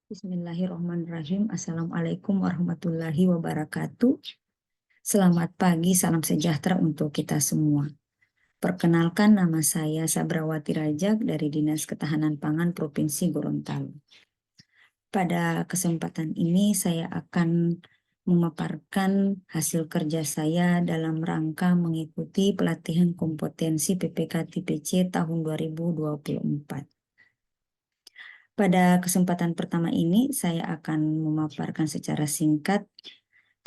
Bismillahirrahmanirrahim. Assalamualaikum warahmatullahi wabarakatuh. Selamat pagi, salam sejahtera untuk kita semua. Perkenalkan, nama saya Sabrawati Rajak dari Dinas Ketahanan Pangan Provinsi Gorontalo. Pada kesempatan ini saya akan memaparkan hasil kerja saya dalam rangka mengikuti pelatihan kompetensi PPK TPC tahun 2024. Pada kesempatan pertama ini, saya akan memaparkan secara singkat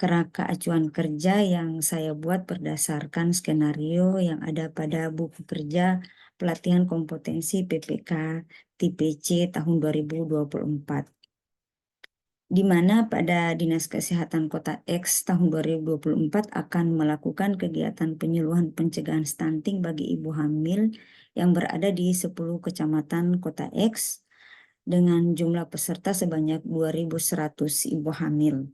kerangka acuan kerja yang saya buat berdasarkan skenario yang ada pada buku kerja pelatihan kompetensi PPK TPC tahun 2024. Di mana pada Dinas Kesehatan Kota X tahun 2024 akan melakukan kegiatan penyuluhan pencegahan stunting bagi ibu hamil yang berada di 10 kecamatan Kota X dengan jumlah peserta sebanyak 2.100 ibu hamil.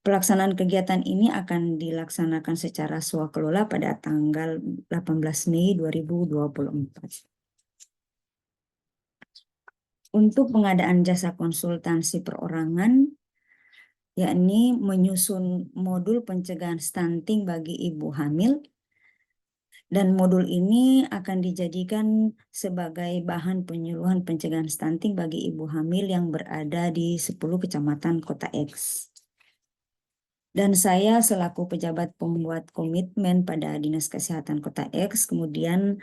Pelaksanaan kegiatan ini akan dilaksanakan secara swakelola pada tanggal 18 Mei 2024. Untuk pengadaan jasa konsultasi perorangan, yakni menyusun modul pencegahan stunting bagi ibu hamil, dan modul ini akan dijadikan sebagai bahan penyuluhan pencegahan stunting bagi ibu hamil yang berada di 10 kecamatan Kota X. Dan saya selaku pejabat pembuat komitmen pada Dinas Kesehatan Kota X kemudian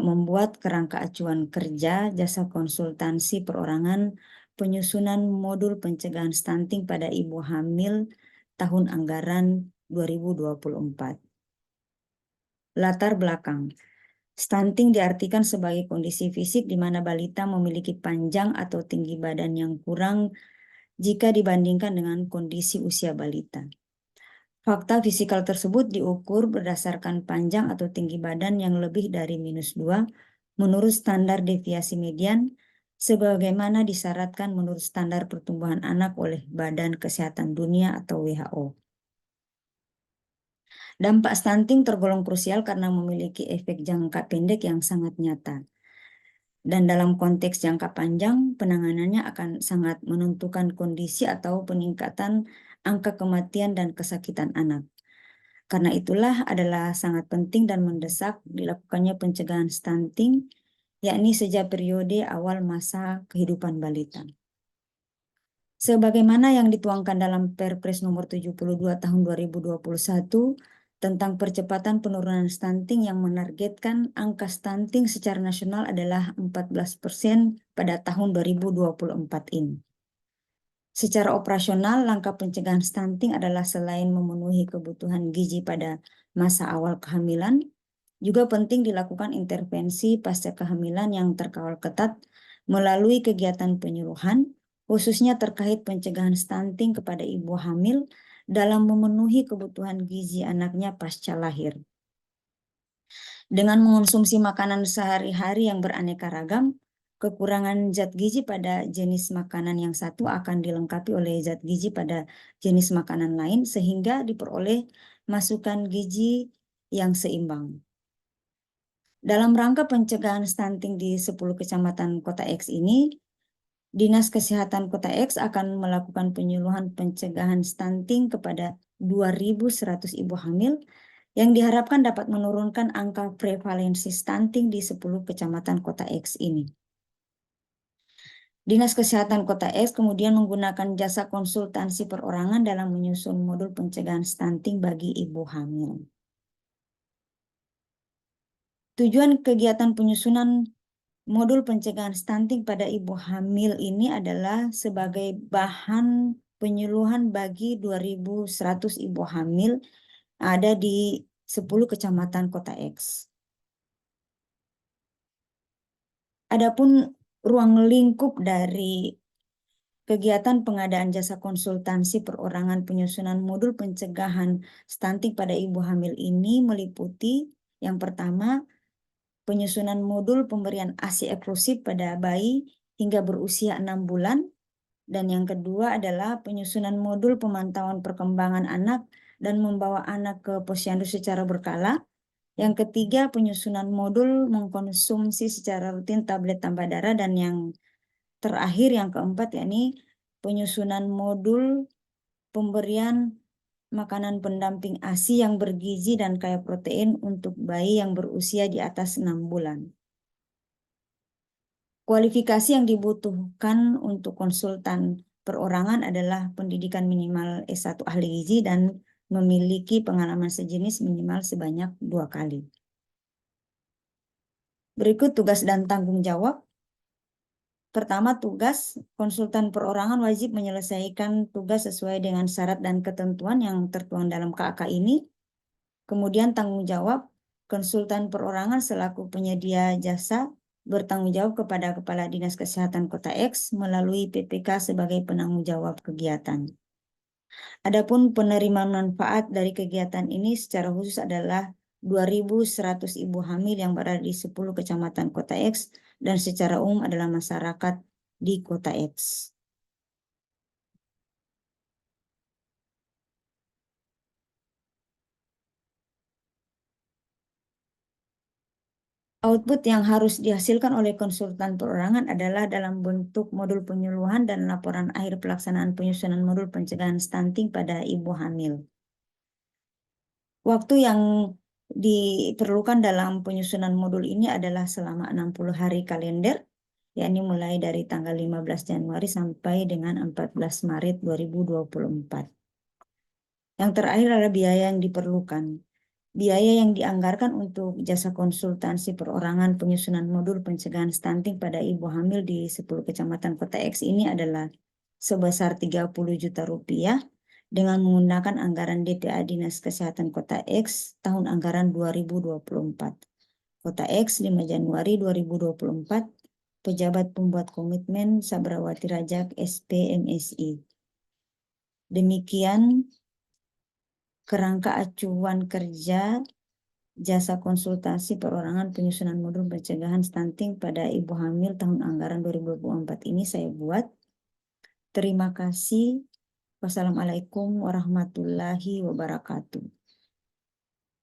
membuat kerangka acuan kerja jasa konsultansi perorangan penyusunan modul pencegahan stunting pada ibu hamil tahun anggaran 2024. Latar belakang. Stunting diartikan sebagai kondisi fisik di mana balita memiliki panjang atau tinggi badan yang kurang jika dibandingkan dengan kondisi usia balita. Fakta fisikal tersebut diukur berdasarkan panjang atau tinggi badan yang lebih dari -2 menurut standar deviasi median sebagaimana disyaratkan menurut standar pertumbuhan anak oleh Badan Kesehatan Dunia atau WHO. Dampak stunting tergolong krusial karena memiliki efek jangka pendek yang sangat nyata. Dan dalam konteks jangka panjang, penanganannya akan sangat menentukan kondisi atau peningkatan angka kematian dan kesakitan anak. Karena itulah adalah sangat penting dan mendesak dilakukannya pencegahan stunting, yakni sejak periode awal masa kehidupan balita. Sebagaimana yang dituangkan dalam Perpres nomor 72 tahun 2021 tentang percepatan penurunan stunting yang menargetkan angka stunting secara nasional adalah 14% pada tahun 2024 ini. Secara operasional, langkah pencegahan stunting adalah selain memenuhi kebutuhan gizi pada masa awal kehamilan, juga penting dilakukan intervensi pasca kehamilan yang terkawal ketat melalui kegiatan penyuluhan, khususnya terkait pencegahan stunting kepada ibu hamil dalam memenuhi kebutuhan gizi anaknya pasca lahir. Dengan mengonsumsi makanan sehari-hari yang beraneka ragam, kekurangan zat gizi pada jenis makanan yang satu akan dilengkapi oleh zat gizi pada jenis makanan lain sehingga diperoleh masukan gizi yang seimbang. Dalam rangka pencegahan stunting di 10 kecamatan Kota X ini, Dinas Kesehatan Kota X akan melakukan penyuluhan pencegahan stunting kepada 2.100 ibu hamil yang diharapkan dapat menurunkan angka prevalensi stunting di 10 kecamatan Kota X ini. Dinas Kesehatan Kota X kemudian menggunakan jasa konsultansi perorangan dalam menyusun modul pencegahan stunting bagi ibu hamil. Tujuan kegiatan penyusunan modul pencegahan stunting pada ibu hamil ini adalah sebagai bahan penyuluhan bagi 2.100 ibu hamil ada di 10 kecamatan Kota X. Adapun ruang lingkup dari kegiatan pengadaan jasa konsultansi perorangan penyusunan modul pencegahan stunting pada ibu hamil ini meliputi yang pertama, penyusunan modul pemberian ASI eksklusif pada bayi hingga berusia 6 bulan. Dan yang kedua adalah penyusunan modul pemantauan perkembangan anak dan membawa anak ke posyandu secara berkala. Yang ketiga, penyusunan modul mengkonsumsi secara rutin tablet tambah darah. Dan yang terakhir yang keempat yakni penyusunan modul pemberian makanan pendamping ASI yang bergizi dan kaya protein untuk bayi yang berusia di atas 6 bulan. Kualifikasi yang dibutuhkan untuk konsultan perorangan adalah pendidikan minimal S1 ahli gizi dan memiliki pengalaman sejenis minimal sebanyak 2 kali. Berikut tugas dan tanggung jawab. Pertama, tugas konsultan perorangan wajib menyelesaikan tugas sesuai dengan syarat dan ketentuan yang tertuang dalam KAK ini. Kemudian tanggung jawab, konsultan perorangan selaku penyedia jasa bertanggung jawab kepada Kepala Dinas Kesehatan Kota X melalui PPK sebagai penanggung jawab kegiatan. Adapun penerima manfaat dari kegiatan ini secara khusus adalah 2.100 ibu hamil yang berada di 10 kecamatan Kota X dan secara umum adalah masyarakat di Kota X. Output yang harus dihasilkan oleh konsultan perorangan adalah dalam bentuk modul penyuluhan dan laporan akhir pelaksanaan penyusunan modul pencegahan stunting pada ibu hamil. Waktu yang diperlukan dalam penyusunan modul ini adalah selama 60 hari kalender, yakni mulai dari tanggal 15 Januari sampai dengan 14 Maret 2024. Yang terakhir adalah biaya yang diperlukan. Biaya yang dianggarkan untuk jasa konsultansi perorangan penyusunan modul pencegahan stunting pada ibu hamil di 10 kecamatan Kota X ini adalah sebesar 30 juta rupiah dengan menggunakan anggaran DPA Dinas Kesehatan Kota X tahun anggaran 2024. Kota X 5 Januari 2024, pejabat pembuat komitmen Sabrawati Rajak SPMSI. Demikian kerangka acuan kerja jasa konsultasi perorangan penyusunan modul pencegahan stunting pada ibu hamil tahun anggaran 2024 ini saya buat. Terima kasih. Wassalamualaikum warahmatullahi wabarakatuh.